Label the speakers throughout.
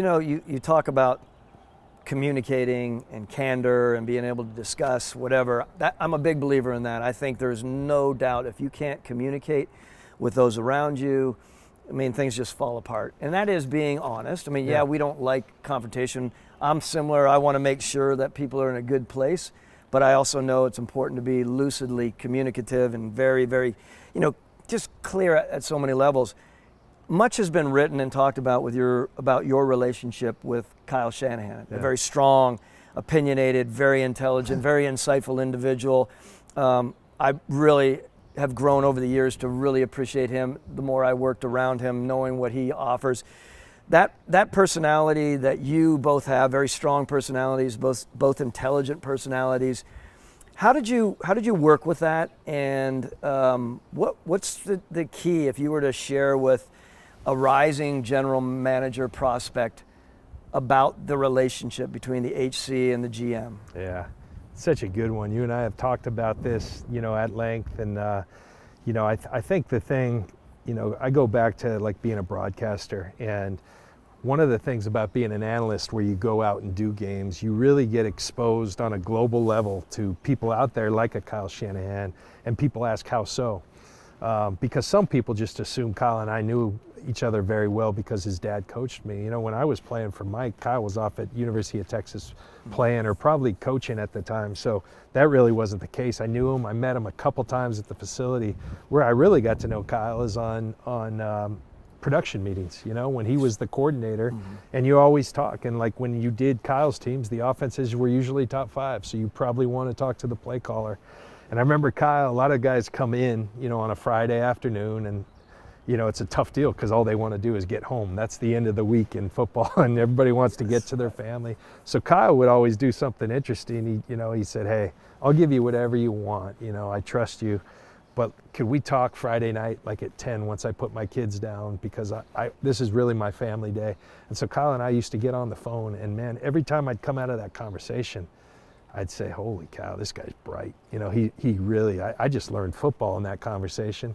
Speaker 1: you talk about communicating and candor and being able to discuss whatever. I'm a big believer in that. I think there's no doubt if you can't communicate with those around you, I mean, things just fall apart. And that is being honest. I mean, yeah, we don't like confrontation. I'm similar. I want to make sure that people are in a good place, but I also know it's important to be lucidly communicative and very, very, just clear at so many levels. Much has been written and talked about about your relationship with Kyle Shanahan, a very strong, opinionated, very intelligent, very insightful individual. I really have grown over the years to really appreciate him the more I worked around him, knowing what he offers. That personality that you both have, very strong personalities, both intelligent personalities. How did you work with that? And what's the key if you were to share with a rising general manager prospect about the relationship between the HC and the GM?
Speaker 2: Yeah, such a good one. You and I have talked about this, at length, and I think the thing, I go back to like being a broadcaster, and one of the things about being an analyst where you go out and do games, you really get exposed on a global level to people out there like a Kyle Shanahan, and people ask how so. Because some people just assume Kyle and I knew each other very well because his dad coached me. When I was playing for Mike, Kyle was off at University of Texas playing, or probably coaching at the time. So that really wasn't the case. I knew him. I met him a couple times at the facility. Where I really got to know Kyle is on production meetings, when he was the coordinator. And you always talk. And like when you did Kyle's teams, the offenses were usually top 5. So you probably want to talk to the play caller. And I remember Kyle, a lot of guys come in, on a Friday afternoon, and, it's a tough deal because all they want to do is get home. That's the end of the week in football, and everybody wants to get to their family. So Kyle would always do something interesting. He said, hey, I'll give you whatever you want. I trust you. But could we talk Friday night, like at 10, once I put my kids down, because this is really my family day. And so Kyle and I used to get on the phone, and man, every time I'd come out of that conversation, I'd say, holy cow, this guy's bright. He really, I just learned football in that conversation.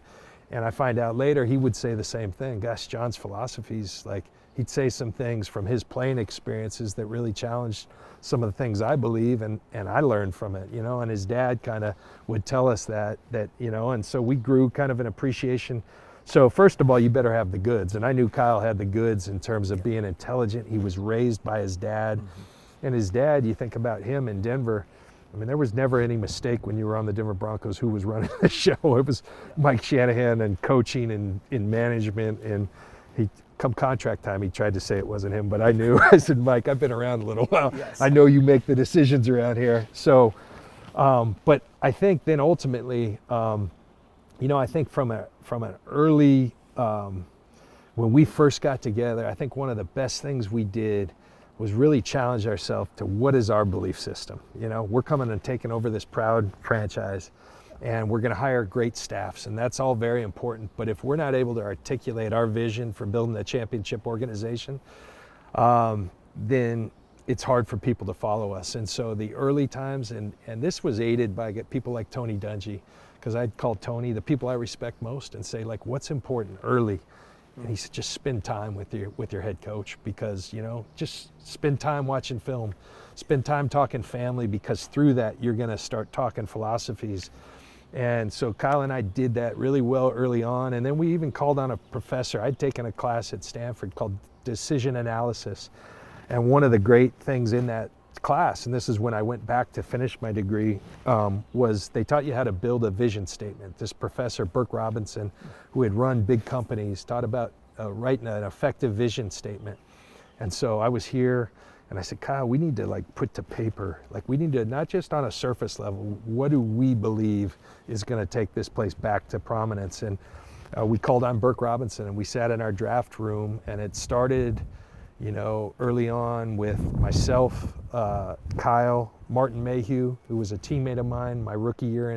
Speaker 2: And I find out later he would say the same thing. Gosh, John's philosophies, like he'd say some things from his playing experiences that really challenged some of the things I believe, and I learned from it, and his dad kind of would tell us that, and so we grew kind of an appreciation. So first of all, you better have the goods. And I knew Kyle had the goods in terms of being intelligent. He was raised by his dad. And his dad, you think about him in Denver, I mean, there was never any mistake when you were on the Denver Broncos who was running the show. It was Mike Shanahan and coaching and in management. And come contract time, he tried to say it wasn't him, but I knew. I said, Mike, I've been around a little while. Yes. I know you make the decisions around here. So, but I think then ultimately, I think from an early, when we first got together, I think one of the best things we did was really challenge ourselves to what is our belief system. We're coming and taking over this proud franchise, and we're going to hire great staffs, and that's all very important. But if we're not able to articulate our vision for building a championship organization, then it's hard for people to follow us. And so the early times, and this was aided by people like Tony Dungy, because I'd call Tony the people I respect most and say, like, what's important early? And he said, just spend time with your head coach, because, just spend time watching film, spend time talking family, because through that, you're going to start talking philosophies. And so Kyle and I did that really well early on. And then we even called on a professor. I'd taken a class at Stanford called decision analysis. And one of the great things in that class, and this is when I went back to finish my degree, was they taught you how to build a vision statement. This professor, Burke Robinson, who had run big companies, taught about writing an effective vision statement. And so I was here, and I said, Kyle, we need to put to paper, we need to, not just on a surface level, what do we believe is going to take this place back to prominence? And we called on Burke Robinson, and we sat in our draft room, and it started early on with myself, Kyle, Martin Mayhew, who was a teammate of mine my rookie year,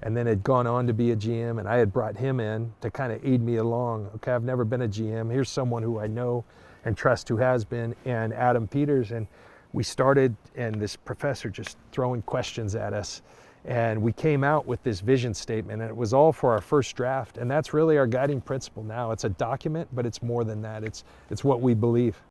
Speaker 2: and then had gone on to be a GM, and I had brought him in to kind of aid me along. Okay, I've never been a GM. Here's someone who I know and trust who has been, and Adam Peters. And we started, and this professor just throwing questions at us. And we came out with this vision statement, and it was all for our first draft. And that's really our guiding principle now. It's a document, but it's more than that. It's what we believe.